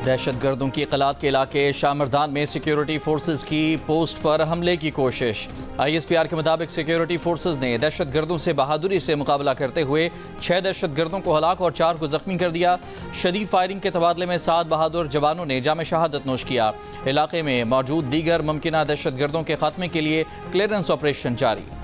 दहशतगर्दों की इत्तलात के इलाके शामरदान में सिक्योरिटी फोर्सेज की पोस्ट पर हमले की कोशिश। ISPR के मुताबिक सिक्योरिटी फोर्सेज ने दहशतगर्दों से बहादुरी से मुकाबला करते हुए 6 दहशतगर्दों को हलाक और 4 को जख्मी कर दिया। शदीद फायरिंग के तबादले में 7 बहादुर जवानों ने जाम शहादत नोश किया। इलाके में मौजूद दीगर मुमकिना दहशतगर्दों के खात्मे के लिए क्लियरेंस ऑपरेशन जारी।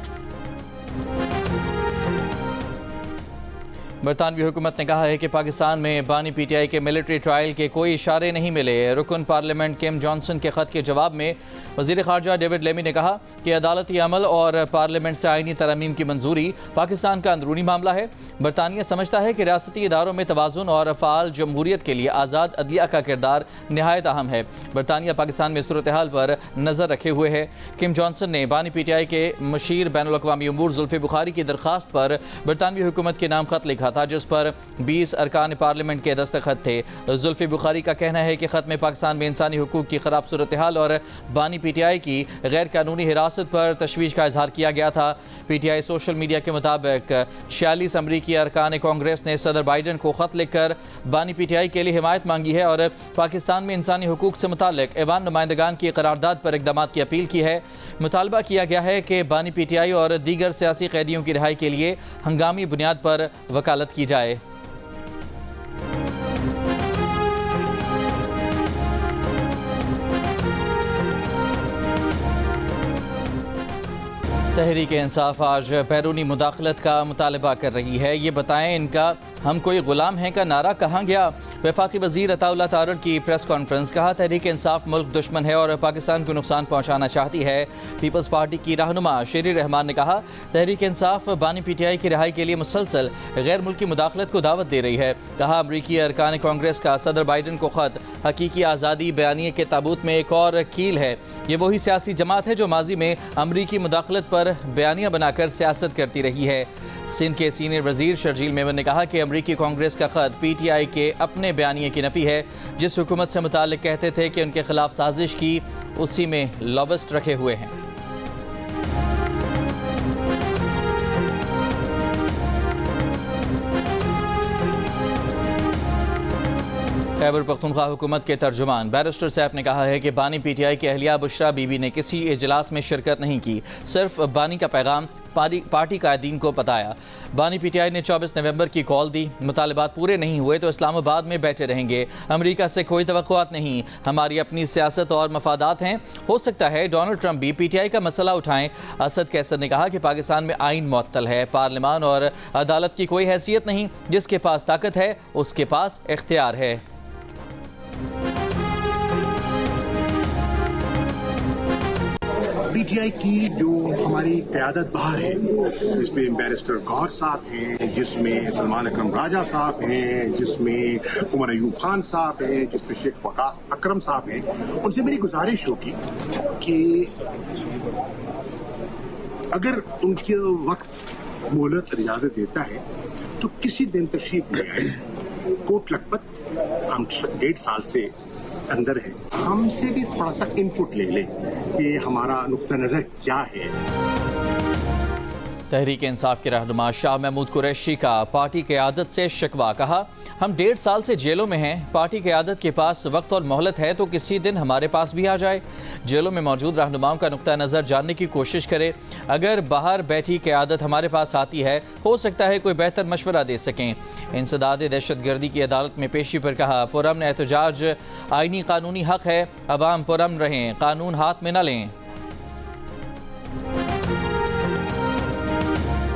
बरतानवी हुकूमत ने कहा है कि पाकिस्तान में बानी PTI के मिलिट्री ट्रायल के कोई इशारे नहीं मिले। रुकन पार्लियामेंट किम जॉनसन के खत के जवाब में वज़ीर ख़ारजा डेविड लेमी ने कहा कि अदालती अमल और पार्लियामेंट से आईनी तरमीम की मंजूरी पाकिस्तान का अंदरूनी मामला है। बरतानिया समझता है कि रियासती इदारों में तवाज़ुन और फ़ाल जमहूरियत के लिए आज़ाद अदलिया का किरदार नहायत अहम है। बरतानिया पाकिस्तान में सूरत हाल पर नज़र रखे हुए है। किम जॉनसन ने बानी PTI के मशीर बैनुल अक़वामी उमूर ज़ुल्फ़ी बुखारी की दरख्वास्त पर बरतानवी हुकूमत के नाम खत लिखा था, जिस पर 20 अरकान पार्लियामेंट के दस्तखत थे। ज़ुल्फ़ी बुखारी का कहना है कि ख़त में पाकिस्तान में इंसानी हुकूक की ख़राब सूरत हाल और बानी PTI की गैर कानूनी हिरासत पर तशवीश का इजहार किया गया था। PTI सोशल मीडिया के मुताबिक 46 अमरीकी अरकान कांग्रेस ने सदर बाइडन को ख़त लिखकर बानी PTI के लिए हिमायत मांगी है और पाकिस्तान में इंसानी हुकूक से मुताल्लिक़ ऐवान नुमाइंदगान की करारदाद पर इक़दामात की अपील की है। मुतालबा किया गया है कि बानी PTI और दीगर सियासी कैदियों की रिहाई के लिए हंगामी बुनियाद पर वकालत की जाए। तहरीक इंसाफ आज बैरूनी मुदाखलत का मुतालबा कर रही है। ये बताएं, इनका हम कोई गुलाम हैं का नारा कहाँ गया? वफाकी वज़ीर अताउल्लाह तारड़ की प्रेस कॉन्फ्रेंस। कहा, तहरीक इंसाफ मुल्क दुश्मन है और पाकिस्तान को नुकसान पहुँचाना चाहती है। पीपल्स पार्टी की रहनुमा शेरी रहमान ने कहा, तहरीक इंसाफ बानी PTI की रिहाई के लिए मुसलसल गैर मुल्की मुदाखलत को दावत दे रही है। कहा, अमरीकी अरकान कांग्रेस का सदर बाइडन को ख़त हकीकी आज़ादी बयानिए के ताबूत में एक और कील है। ये वही सियासी जमात है जो माजी में अमरीकी मुदाखलत पर बयानियाँ बनाकर सियासत करती रही है। सिंध के सीनियर वजीर शर्जील मेमन ने कहा कि अमरीकी कांग्रेस का खत PTI के अपने बयानिए की नफ़ी है। जिस हुकूमत से मुताल्लिक़ कहते थे कि उनके खिलाफ साजिश की, उसी में लॉबिस्ट रखे हुए हैं। खैबर पख्तूनख्वा हुकूमत के तर्जुमान बैरिस्टर सैफ ने कहा है कि बानी PTI की अहलिया बुशरा बीबी ने किसी इजलास में शिरकत नहीं की, सिर्फ बानी का पैगाम पार्टी कायदीन को बताया। बानी PTI ने 24 नवंबर की कॉल दी, मुतालबात पूरे नहीं हुए तो इस्लामाबाद में बैठे रहेंगे। अमेरिका से कोई तवक्कुआत नहीं, हमारी अपनी सियासत और मफादात हैं। हो सकता है डोनाल्ड ट्रंप भी PTI का मसला उठाएं। असद कैसर ने कहा कि पाकिस्तान में आइन मुअत्तल है, पार्लियामान और अदालत की कोई हैसियत नहीं। जिसके पास ताकत है उसके पास इख्तियार है। PTI की जो हमारी क़यादत बाहर है, जिसमें बैरिस्टर गौहर साहब हैं, जिसमें सलमान अकरम राजा साहब हैं, जिसमें उमर अयूब खान साहब हैं, जिसमें शेख वकास अकरम साहब हैं, उनसे मेरी गुजारिश होगी कि अगर उनके वक्त मोहलत इजाज़त देता है तो किसी दिन तशरीफ ले आए। कोट लखपत हम 1.5 साल से अंदर है, हमसे भी थोड़ा सा इनपुट ले लें कि हमारा नुक्ता नज़र क्या है। तहरीक इंसाफ के रहनुमा शाह महमूद कुरैशी का पार्टी क़यादत से शिकवा। कहा, हम 1.5 साल से जेलों में हैं। पार्टी क़यादत के पास वक्त और मोहलत है तो किसी दिन हमारे पास भी आ जाए। जेलों में मौजूद रहनुमाओं का नुक्ता नज़र जानने की कोशिश करे। अगर बाहर बैठी क़यादत हमारे पास आती है, हो सकता है कोई बेहतर मशवरा दे सकें। इंसदाद दहशतगर्दी की अदालत में पेशी पर कहा, पुरअमन एहतजाज आईनी कानूनी हक है, अवाम पुरअमन रहें, कानून हाथ में न लें।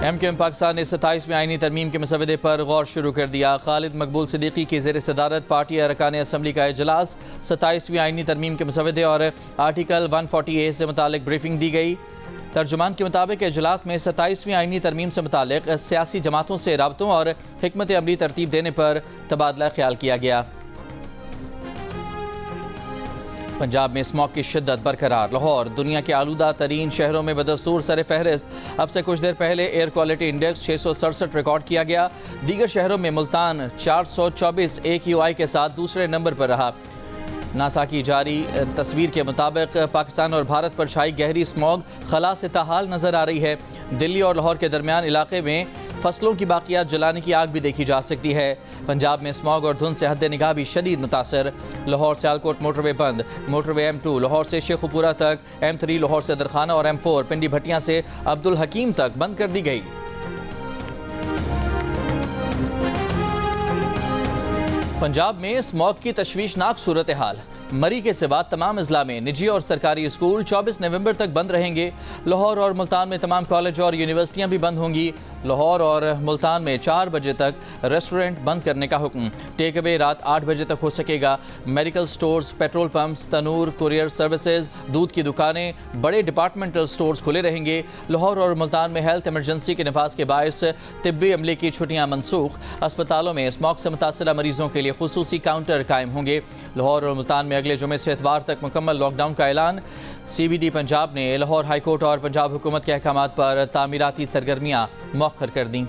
MKM पाकिस्तान ने 27वीं आईनी तरमीम के मसवदे पर गौर शुरू कर दिया। खालिद मकबूल सिद्दीकी की ज़ेर सदारत पार्टी अरकान असम्बली का इजलास। 27वीं आईनी तरमीम के मसवदे और आर्टिकल 140A से मुतालिक ब्रीफिंग दी गई। तर्जुमान के मुताबिक इजलास में 27वीं आईनी तरमीम से मुतालिक सियासी जमातों से राबतों और हिकमत अमली तरतीब देने पर तबादला ख्याल किया गया। पंजाब में स्मॉग की शिद्दत बरकरार। लाहौर दुनिया के आलूदा तरीन शहरों में बदस्तूर सर फहरिस्त। अब से कुछ देर पहले एयर क्वालिटी इंडेक्स 667 रिकॉर्ड किया गया। दीगर शहरों में मुल्तान 424 AQI के साथ दूसरे नंबर पर रहा। नासा की जारी तस्वीर के मुताबिक पाकिस्तान और भारत पर छाई गहरी स्मॉग खला से ताहाल नजर आ रही है। दिल्ली और लाहौर के दरमियान इलाके में फसलों की बाकियात जलाने की आग भी देखी जा सकती है। पंजाब में स्मॉग और धुंध से हद निगाह भी शदीद मुतासर। लाहौर सियालकोट मोटरवे बंद, मोटरवे M2 लाहौर से शेखुपुरा तक, M3 लाहौर से दरखाना और M4 पिंडी भटियां से अब्दुल हकीम तक बंद कर दी गई। पंजाब में स्मॉग की तशवीशनाक सूरत हाल। मरी के सिवा तमाम अजला में निजी और सरकारी स्कूल 24 नवंबर तक बंद रहेंगे। लाहौर और मुल्तान में तमाम कॉलेज और यूनिवर्सिटियां भी बंद होंगी। लाहौर और मुल्तान में 4 बजे तक रेस्टोरेंट बंद करने का हुक्म। टेक अवे रात 8 बजे तक हो सकेगा। मेडिकल स्टोर्स, पेट्रोल पंप्स, तनूर, कुरियर सर्विसेज, दूध की दुकानें, बड़े डिपार्टमेंटल स्टोर्स खुले रहेंगे। लाहौर और मुल्तान में हेल्थ इमरजेंसी के नफाज के बायस तिब्बी अमले की छुट्टियां मनसूख। अस्पतालों में स्मॉग से मुतासरा मरीजों के लिए खुसूसी काउंटर कायम होंगे। लाहौर और मुल्तान में अगले जुमे से इतवार तक मुकम्मल लॉकडाउन का ऐलान। CBD पंजाब ने लाहौर हाईकोर्ट और पंजाब हुकूमत के अहकामात पर तामीराती सरगर्मियां मौखर कर दी।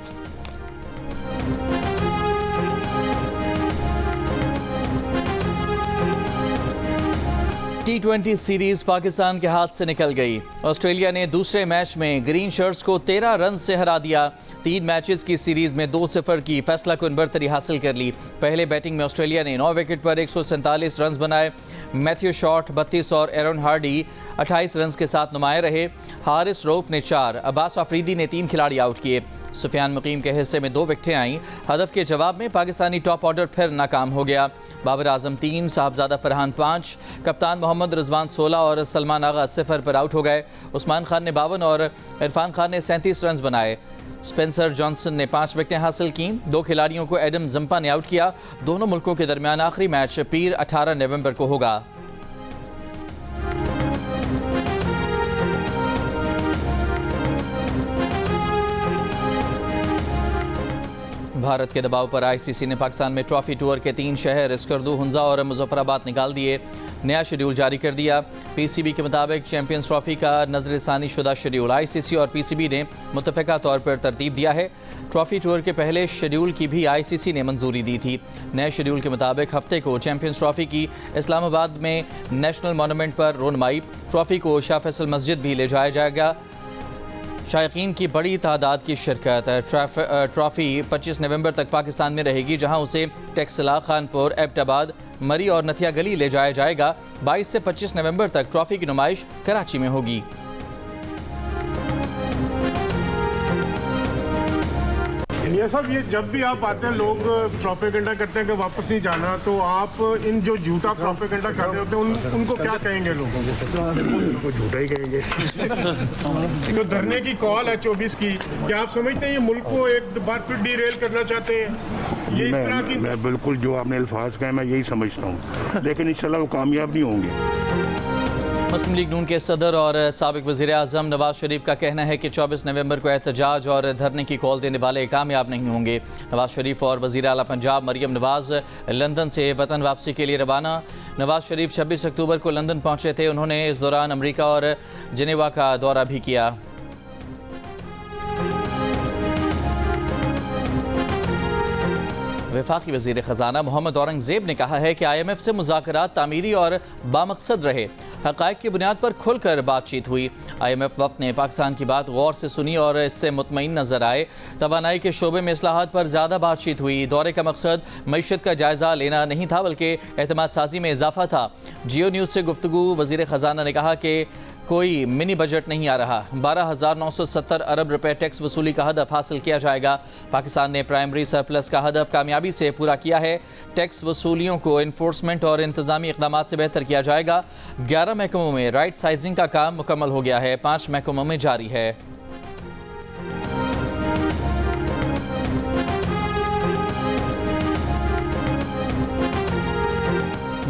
T20 सीरीज पाकिस्तान के हाथ से निकल गई। ऑस्ट्रेलिया ने दूसरे मैच में ग्रीन शर्ट्स को 13 रन से हरा दिया। 3 मैचेस की सीरीज में 2-0 की फैसला कुन बरतरी हासिल कर ली। पहले बैटिंग में ऑस्ट्रेलिया ने 9 विकेट पर 147 रन बनाए। मैथ्यू शॉर्ट 32 और एरन हार्डी 28 रन के साथ नुमाया रहे। हारिस रऊफ ने 4, अब्बास अफरीदी ने 3 खिलाड़ी आउट किए। सुफियान मुकीम के हिस्से में 2 विकेटें आईं। हदफ के जवाब में पाकिस्तानी टॉप ऑर्डर फिर नाकाम हो गया। बाबर आजम 3, साहबजादा फरहान 5, कप्तान मोहम्मद रिजवान 16 और सलमान आगा 0 पर आउट हो गए। उस्मान खान ने 52 और इरफान खान ने 37 रन बनाए। स्पेंसर जॉनसन ने 5 विकेटें हासिल की। 2 खिलाड़ियों को एडम जंपा ने आउट किया। दोनों मुल्कों के दरमियान आखिरी मैच पीर 18 नवंबर को होगा। भारत के दबाव पर ICC ने पाकिस्तान में ट्रॉफी टूर के 3 शहर स्कर्दू, हुंजा और मुजफ्फराबाद निकाल दिए। नया शेड्यूल जारी कर दिया। PCB के मुताबिक चैंपियंस ट्रॉफी का नजरसानी शुदा शेड्यूल ICC और PCB ने मुतफ़िका तौर पर तरतीब दिया है। ट्रॉफी टूर के पहले शेड्यूल की भी ICC ने मंजूरी दी थी। नए शेड्यूल के मुताबिक हफ्ते को चैंपियंस ट्रॉफी की इस्लामाबाद में नेशनल मॉन्यूमेंट पर रोनमाई, ट्रॉफी को शाह फैसल मस्जिद भी ले जाया जाएगा। शायकीन की बड़ी तादाद की शिरकत। ट्रॉफी 25 नवंबर तक पाकिस्तान में रहेगी, जहां उसे टेक्सला, खानपुर, एबटाबाद, मरी और नथिया गली ले जाया जाएगा। 22 से 25 नवंबर तक ट्रॉफी की नुमाइश कराची में होगी। ये सब ये जब भी आप आते हैं लोग प्रोपेगेंडा करते हैं कि वापस नहीं जाना, तो आप इन जो झूठा प्रोपेगेंडा कर रहे होते हैं उनको क्या कहेंगे? लोगों को झूठा ही कहेंगे। तो धरने की कॉल है 24 की, क्या आप समझते हैं ये मुल्क को एक बार फिर डीरेल करना चाहते हैं? ये इस तरह की मैं बिल्कुल जो आपने अल्फाज कहे मैं यही समझता हूँ, लेकिन इंशाल्लाह वो कामयाब नहीं होंगे। मुस्लिम लीग नून के सदर और साबिक वज़ीर आज़म नवाज शरीफ का कहना है कि 24 नवंबर को एहतजाज और धरने की कॉल देने वाले कामयाब नहीं होंगे। नवाज शरीफ और वज़ीर आला पंजाब मरियम नवाज लंदन से वतन वापसी के लिए रवाना। नवाज शरीफ 26 अक्टूबर को लंदन पहुंचे थे। उन्होंने इस दौरान अमेरिका और जिनेवा का दौरा भी किया। वफाकी वज़ीर ख़जाना मोहम्मद औरंगज़ेब ने कहा है कि IMF से मुज़ाकरात तामीरी और बामकसद रहे। हक़ाइक़ की बुनियाद पर खुलकर बातचीत हुई। IMF वफ़द ने पाकिस्तान की बात गौर से सुनी और इससे मुतमईन नजर आए। तवानाई के शोबे में इस्लाहात पर ज़्यादा बातचीत हुई। दौरे का मकसद मईशत का जायज़ा लेना नहीं था, बल्कि एतमाद साजी में इजाफा था। जियो न्यूज़ से गुफ्तगू वज़ीर ख़जाना ने कहा कि कोई मिनी बजट नहीं आ रहा। 12,970 अरब रुपए टैक्स वसूली का हदफ हासिल किया जाएगा। पाकिस्तान ने प्राइमरी सरप्लस का हदफ कामयाबी से पूरा किया है। टैक्स वसूलियों को इन्फोर्समेंट और इंतजामी इक़दामात से बेहतर किया जाएगा। 11 महकमों में राइट साइजिंग का काम मुकम्मल हो गया है। 5 महकमों में जारी है।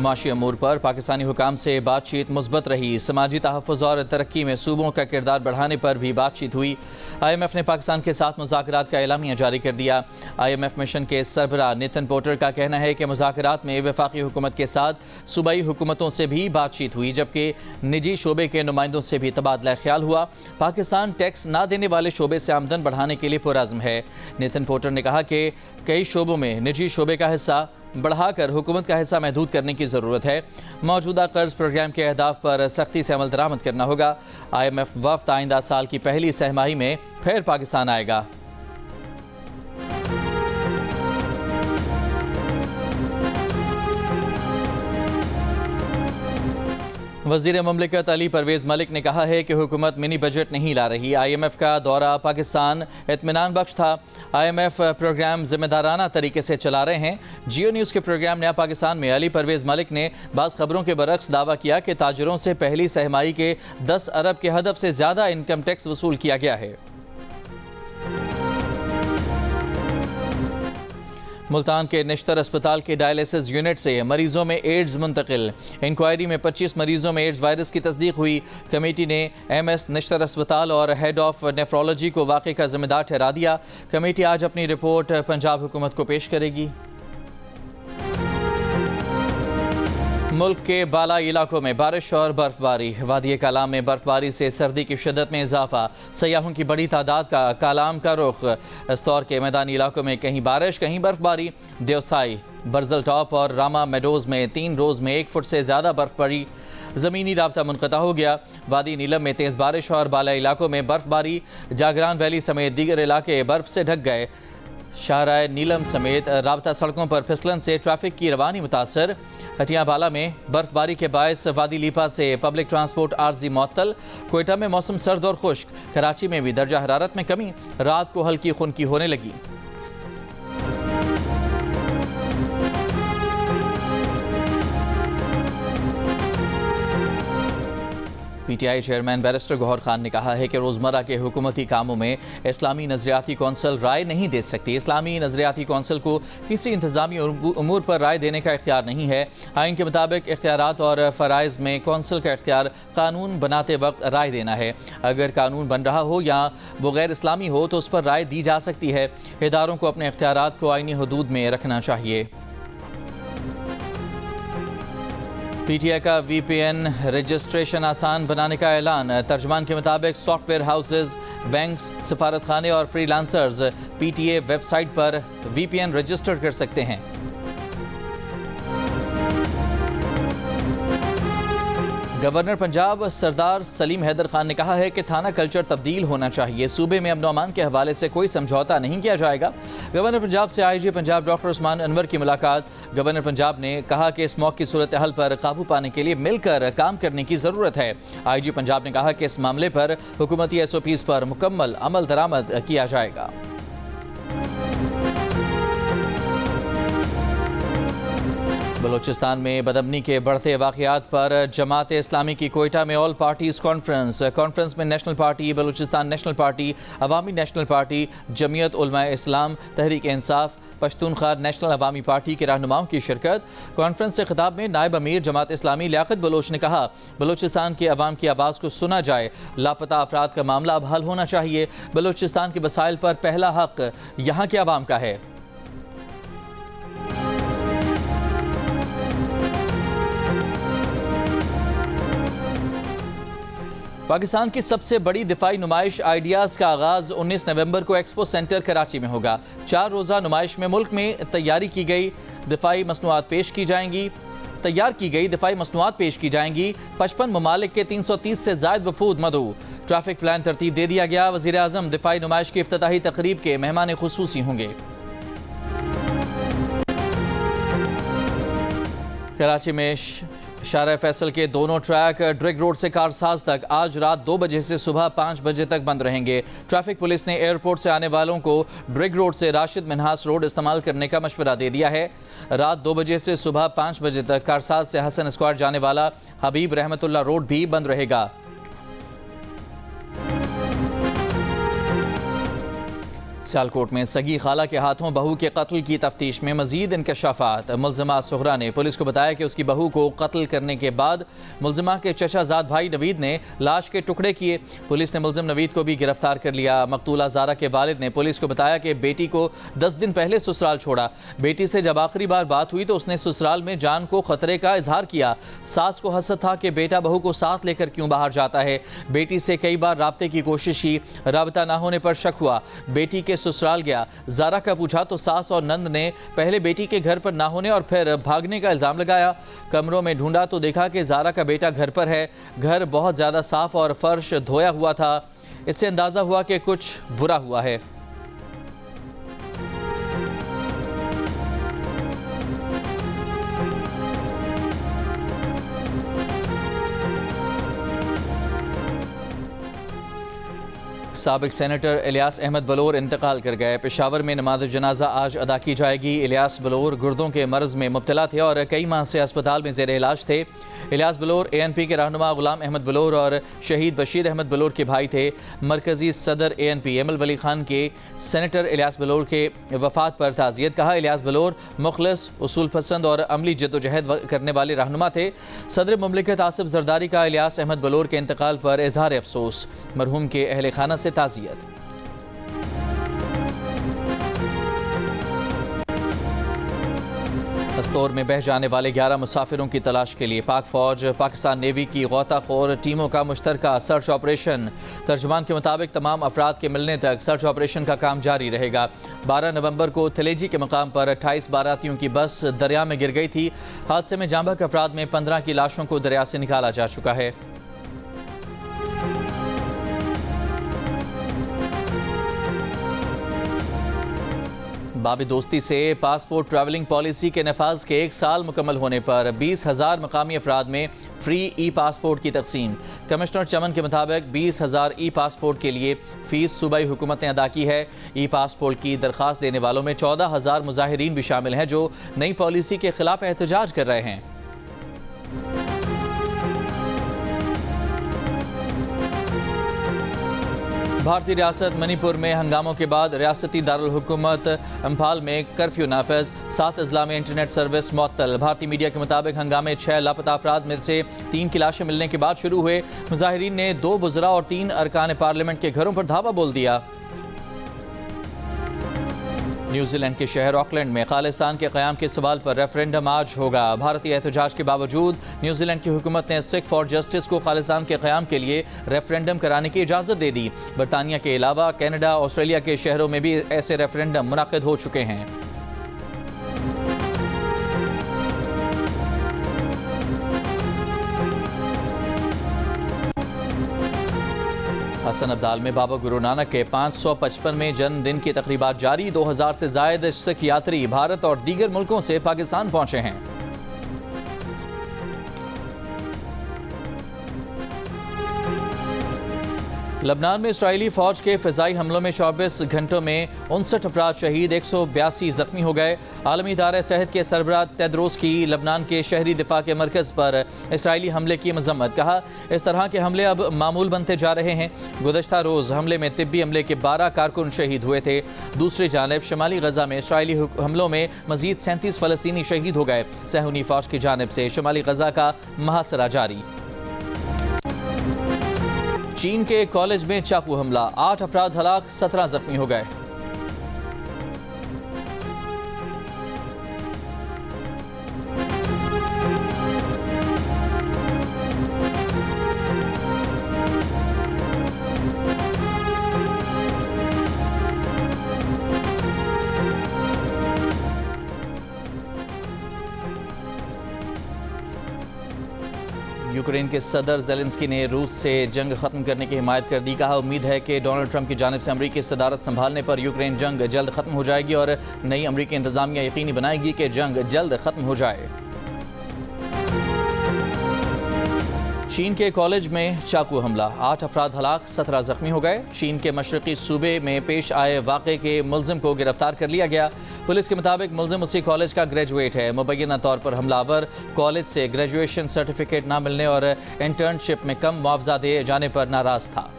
माशी अमूर पर पाकिस्तानी हुकाम से बातचीत मुस्बत रही। समाजी तहफ़्फ़ुज़ और तरक्की में सूबों का किरदार बढ़ाने पर भी बातचीत हुई। IMF ने पाकिस्तान के साथ मुज़ाकरात का एलामिया जारी कर दिया। IMF मिशन के सरबराह नितिन पोर्टर का कहना है कि मुज़ाकरात में वफाकी हुकूमत के साथ सूबाई हुकूमतों से भी बातचीत हुई, जबकि निजी शोबे के नुमाइंदों से भी तबादला ख्याल हुआ। पाकिस्तान टैक्स ना देने वाले शोबे से आमदन बढ़ाने के लिए पुरअज़्म है। नितिन पोर्टर ने कहा कि कई शोबों में निजी शोबे का हिस्सा बढ़ाकर हुकूमत का हिस्सा महदूद करने की ज़रूरत है। मौजूदा कर्ज प्रोग्राम के अहदाफ पर सख्ती से अमल दरामद करना होगा। IMF वफ़द आइंदा साल की पहली सहमाही में फिर पाकिस्तान आएगा। वज़ीर ममलिकत अली परवेज़ मलिक ने कहा है कि हुकूमत मिनी बजट नहीं ला रही। IMF का दौरा पाकिस्तान इत्मीनान बख्श था। IMF प्रोग्राम जिम्मेदाराना तरीके से चला रहे हैं। जियो न्यूज़ के प्रोग्राम नया पाकिस्तान में अली परवेज़ मलिक ने बाज़ खबरों के बरक्स दावा किया कि ताजरों से पहली सहमाई के 10 अरब के हदफ से ज़्यादा इनकम टैक्स वसूल किया गया है। मुल्तान के निश्तर अस्पताल के डायलिसिस यूनिट से मरीजों में एड्स मुंतकिल। इंक्वायरी में 25 मरीजों में एड्स वायरस की तस्दीक हुई। कमेटी ने MS निश्तर अस्पताल और हेड ऑफ नेफ्रोलॉजी को वाक़े का जिम्मेदार ठहरा दिया। कमेटी आज अपनी रिपोर्ट पंजाब हुकूमत को पेश करेगी। मुल्क के बालाई इलाकों में बारिश और बर्फबारी। वादी कालाम में बर्फबारी से सर्दी की शिद्दत में इजाफा। सयाहों की बड़ी तादाद का कालाम का रुख। इस्तौर के मैदानी इलाकों में कहीं बारिश कहीं बर्फबारी। देवसाई, बर्जल टॉप और रामा मेडोज में 3 रोज़ में 1 फुट से ज़्यादा बर्फ पड़ी। ज़मीनी राब्ता मुनक़ता हो गया। वादी नीलम में तेज़ बारिश और बालाई इलाकों में बर्फबारी। जागरान वैली समेत दीगर इलाके बर्फ से ढक गए। शाहराह नीलम समेत राब्ता सड़कों पर फिसलन से ट्रैफिक की रवानी मुतासर। हटियाबाला में बर्फबारी के बायस वादी लीपा से पब्लिक ट्रांसपोर्ट आर्जी मुअत्तल। कोयटा में मौसम सर्द और खुश्क। कराची में भी दर्जा हरारत में कमी। रात को हल्की खुनकी होने लगी। PTI chairman barrister Gauhar Khan ने कहा है कि रोज़मर्रा के हुकूमती कामों में इस्लामी नज़रियाती कौंसिल राय नहीं दे सकती। इस्लामी नज़रियाती कौंसिल को किसी इंतज़ामी उमूर पर राय देने का इख्तियार नहीं है। आइन के मुताबिक इख्तियारात और फ़राइज़ में कौंसिल का इख्तियार कानून बनाते वक्त राय देना है। अगर कानून बन रहा हो या वो गैर इस्लामी हो तो उस पर राय दी जा सकती है। इदारों को अपने इख्तियारात को आइनी हदूद में रखना चाहिए। PTI का VPN रजिस्ट्रेशन आसान बनाने का ऐलान। तर्जमान के मुताबिक सॉफ्टवेयर हाउसेज, बैंक्स, सफारत खाने और फ्रीलांसर्स PTA वेबसाइट पर VPN रजिस्टर कर सकते हैं। गवर्नर पंजाब सरदार सलीम हैदर खान ने कहा है कि थाना कल्चर तब्दील होना चाहिए। सूबे में अमन अमान के हवाले से कोई समझौता नहीं किया जाएगा। गवर्नर पंजाब से IG पंजाब डॉक्टर उस्मान अनवर की मुलाकात। गवर्नर पंजाब ने कहा कि स्मॉग की सूरत हाल पर काबू पाने के लिए मिलकर काम करने की ज़रूरत है। IG पंजाब ने कहा कि इस मामले पर हुकूमती SOPs पर मुकम्मल अमल दरामद किया जाएगा। बलूचिस्तान में बदअमनी के बढ़ते वाक़यात पर जमात इस्लामी की कोयटा में ऑल पार्टीज़ कॉन्फ्रेंस में national party, Balochistan national party, Awami national party, Jamiat Ulema Islam, Tehreek Insaf, Pashtunkhwa national Awami party के रहनुमाओं की शिरकत। कॉन्फ्रेंस से खिताब में नायब अमीर जमात इस्लामी लियाकत बलोच ने कहा, बलूचिस्तान के अवाम की आवाज़ को सुना जाए। लापता अफराद का मामला अब हल होना चाहिए। बलूचिस्तान के वसाइल पर पहला हक यहाँ के अवाम का है। पाकिस्तान की सबसे बड़ी दिफाई नुमाइश आइडियाज़ का आगाज़ 19 नवंबर को एक्सपो सेंटर कराची में होगा। 4 रोज़ा नुमाइश में मुल्क में तैयार की गई दिफाई मसनूआत पेश की जाएंगी। 55 ममालिक के 330 से ज़ायद वफूद मदऊ। ट्रैफिक प्लान तरतीब दे दिया गया। वज़ीर आज़म दिफाई नुमाइश की इफ्तिताही तकरीब के मेहमान खुसूसी होंगे। कराची में शाहराह फैसल के दोनों ट्रैक ड्रिग रोड से कारसाज तक आज रात 2 बजे से सुबह 5 बजे तक बंद रहेंगे। ट्रैफिक पुलिस ने एयरपोर्ट से आने वालों को ड्रिग रोड से राशिद मिन्हास रोड इस्तेमाल करने का मशवरा दे दिया है। रात 2 बजे से सुबह 5 बजे तक कारसाज से हसन स्क्वायर जाने वाला हबीब रहमतुल्लाह रोड भी बंद रहेगा। सियालकोट में सगी खाला के हाथों बहू के कत्ल की तफ्तीश में मजीद इंकशाफात। मुलजिमा सुहरा ने पुलिस को बताया कि उसकी बहू को कत्ल करने के बाद मुलजिमा के चचाजाद भाई नवीद ने लाश के टुकड़े किए। पुलिस ने मुलजिम नवीद को भी गिरफ्तार कर लिया। मकतूला ज़ारा के वालिद ने पुलिस को बताया कि बेटी को 10 दिन पहले ससुराल छोड़ा। बेटी से जब आखिरी बार बात हुई तो उसने ससुराल में जान को खतरे का इजहार किया। सास को हसद था कि बेटा बहू को साथ लेकर क्यों बाहर जाता है। बेटी से कई बार राब्ते की कोशिश की, राबता ना होने पर शक हुआ। बेटी के ससुराल गया। ज़ारा का पूछा तो सास और नंद ने पहले बेटी के घर पर ना होने और फिर भागने का इल्ज़ाम लगाया। कमरों में ढूंढा तो देखा कि ज़ारा का बेटा घर पर है। घर बहुत ज़्यादा साफ और फर्श धोया हुआ था। इससे अंदाज़ा हुआ कि कुछ बुरा हुआ है। साबिक सेनेटर इलियास अहमद बलोर इंतकाल कर गए। पेशावर में नमाज जनाजा आज अदा की जाएगी। इलियास बलोर गुर्दों के मर्ज में मुब्तला थे और कई माह से अस्पताल में ज़ेर इलाज थे। इलियास बलोर ANP के रहनुमा गुलाम अहमद बलोर और शहीद बशीर अहमद बलोर के भाई थे। मरकजी सदर ANP एमल वली खान के सेनेटर इलियास बलोर के वफात पर ताज़ियत कहा। इलियास बलोर मुखलिस, उसूल पसंद और अमली जद्दोजहद करने वाले रहनुमा थे। सदर मुमलिकत आसिफ जरदारी का इलियास अहमद बलोर के इंतकाल पर इजहार अफसोस। मरहूम के अहले खाना से ताज़ियत। दस्तौर में बह जाने वाले 11 मुसाफिरों की तलाश के लिए पाक फौज, पाकिस्तान नेवी की गौताखोर टीमों का मुश्तरका सर्च ऑपरेशन। तर्जुमान के मुताबिक तमाम अफराद के मिलने तक सर्च ऑपरेशन का काम जारी रहेगा। 12 नवंबर को थलेजी के मकाम पर 28 बारातियों की बस दरिया में गिर गई थी। हादसे में जाँ बहक अफराद में 15 की लाशों को दरिया से निकाला जा चुका है। बाब दोस्ती से पासपोर्ट ट्रैवलिंग पॉलिसी के नफाज के 1 साल मुकम्मल होने पर 20,000 मकामी अफराद में फ्री ई-पासपोर्ट की तकसीम। कमिश्नर चमन के मुताबिक 20,000 ई-पासपोर्ट के लिए फ़ीस सूबाई हुकूमत ने अदा की है। ई-पासपोर्ट की दरख्वास्त देने वालों में 14,000 मुजाहिरीन भी शामिल हैं जो नई पॉलिसी के खिलाफ एहतजाज कर रहे हैं। भारतीय रियासत मणिपुर में हंगामों के बाद रियासती दारुल हुकूमत इम्फाल में कर्फ्यू नाफिज। 7 अजला में इंटरनेट सर्विस मुअत्तल। भारतीय मीडिया के मुताबिक हंगामे 6 लापता अफराद में से 3 की लाशें मिलने के बाद शुरू हुए। मुजाहिरीन ने 2 बुज़रा और 3 अरकान पार्लियामेंट के घरों पर धावा बोल दिया। न्यूजीलैंड के शहर ऑकलैंड में खालिस्तान के क़याम के सवाल पर रेफरेंडम आज होगा। भारतीय एहतजाज के बावजूद न्यूजीलैंड की हुकूमत ने सिख फॉर जस्टिस को खालिस्तान के क़याम के लिए रेफरेंडम कराने की इजाज़त दे दी। बरतानिया के अलावा कनाडा, ऑस्ट्रेलिया के शहरों में भी ऐसे रेफरेंडम मुनाक़िद हो चुके हैं। हसन अब्दाल में बाबा गुरु नानक के 555वें जन्मदिन की तकरीबात जारी। 2000 से ज़ायद सिख यात्री भारत और दीगर मुल्कों से पाकिस्तान पहुंचे हैं। लबनान में इस्राईली फ़ौज के फ़िज़ाई हमलों में 24 घंटों में 59 अफराद शहीद, 182 ज़ख्मी हो गए। आलमी इदारे सेहत के सरबराह तेद्रोस की लबनान के शहरी दिफा के मरकज़ पर इस्राईली हमले की मज़म्मत। कहा, इस तरह के हमले अब मामूल बनते जा रहे हैं। गुज़श्ता रोज़ हमले में तिब्बी हमले के 12 कारकुन शहीद हुए थे। दूसरी जानिब शमाली गज़ा में इस्राईली हमलों में मज़ीद 37 फ़लस्तीनी शहीद हो गए। सहूनी फ़ौज की जानिब से शमाली गज़ा का मुहासरा जारी। चीन के कॉलेज में चाकू हमला, 8 अफराद हलाक, 17 जख्मी हो गए। यूक्रेन के सदर ज़ेलेंस्की ने रूस से जंग खत्म करने की हिमायत कर दी। कहा, उम्मीद है कि डोनाल्ड ट्रंप की जानिब से अमरीकी सदारत संभालने पर यूक्रेन जंग जल्द खत्म हो जाएगी और नई अमरीकी इंतजामिया यकीनी बनाएगी कि जंग जल्द खत्म हो जाए। चीन के कॉलेज में चाकू हमला, 8 अफराद हलाक, 17 जख्मी हो गए। चीन के मशरकी सूबे में पेश आए वाक़े के मुलजिम को गिरफ्तार कर लिया गया। पुलिस के मुताबिक मुलजिम उसी कॉलेज का ग्रेजुएट है। मुबैना तौर पर हमलावर कॉलेज से ग्रेजुएशन सर्टिफिकेट न मिलने और इंटर्नशिप में कम मुआवजा दिए जाने पर नाराज था।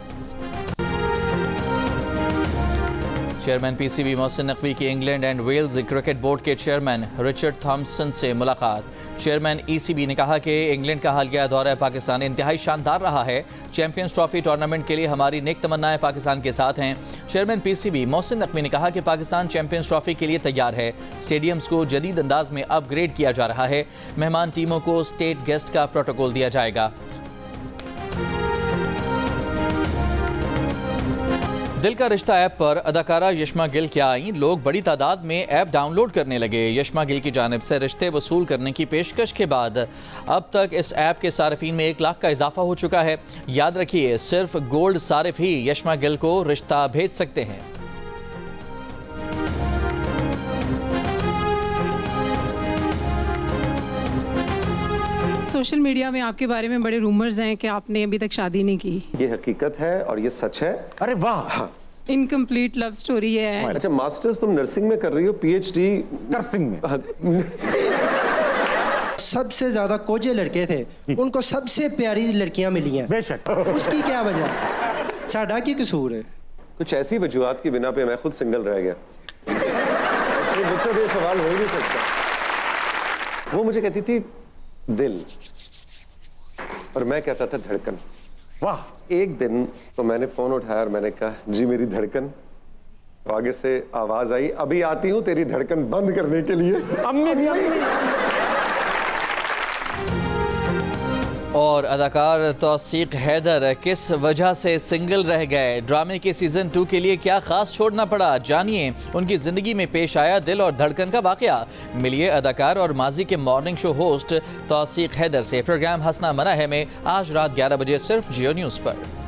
चेयरमैन PCB मोहसिन नकवी की England and Wales cricket board के चेयरमैन रिचर्ड थॉम्सन से मुलाकात। चेयरमैन ECB ने कहा कि इंग्लैंड का हालिया दौरा पाकिस्तान इंतहाई शानदार रहा है। चैंपियंस ट्रॉफी टूर्नामेंट के लिए हमारी नेक तमन्नाएं पाकिस्तान के साथ हैं। चेयरमैन PCB मोहसिन नकवी ने कहा कि पाकिस्तान चैंपियंस ट्रॉफी के लिए तैयार है। स्टेडियम्स को जदीद अंदाज में अपग्रेड किया जा रहा है। मेहमान टीमों को स्टेट गेस्ट का प्रोटोकॉल दिया जाएगा। दिल का रिश्ता ऐप पर अदाकारा यशमा गिल क्या आई, लोग बड़ी तादाद में ऐप डाउनलोड करने लगे। यशमा गिल की जानिब से रिश्ते वसूल करने की पेशकश के बाद अब तक इस ऐप के सारिफीन में 1 लाख का इजाफा हो चुका है। याद रखिए, सिर्फ गोल्ड सारिफ ही यशमा गिल को रिश्ता भेज सकते हैं। सोशल मीडिया में आपके बारे में बड़े रूमर्स हैं कि आपने अभी तक शादी नहीं की। ये हकीकत है और ये सच है। अरे वाह, इनकम्प्लीट लव स्टोरी है। अच्छा, मास्टर्स तुम नर्सिंग में कर रही हो, पीएचडी नर्सिंग में। सबसे ज्यादा कोजे लड़के थे, उनको सबसे प्यारी लड़कियां मिली हैं। बेशक। उसकी क्या वजह है? साडा की कसूर है? कुछ ऐसी वजूहत की बिना पे मैं खुद सिंगल रह गया। इसलिए मुझसे ये सवाल हो ही नहीं सकता। वो मुझे कहती थी दिल और मैं कहता था धड़कन। वाह। एक दिन तो मैंने फोन उठाया और मैंने कहा, जी मेरी धड़कन। तो आगे से आवाज आई, अभी आती हूं तेरी धड़कन बंद करने के लिए। अम्मी भी और अदाकार तौसीक हैदर किस वजह से सिंगल रह गए, ड्रामे के सीजन 2 के लिए क्या खास छोड़ना पड़ा, जानिए उनकी जिंदगी में पेश आया दिल और धड़कन का वाकया। मिलिए अदाकार और माजी के मॉर्निंग शो होस्ट तौसीक हैदर से। प्रोग्राम हंसना मना है में आज रात 11 बजे सिर्फ जियो न्यूज़ पर।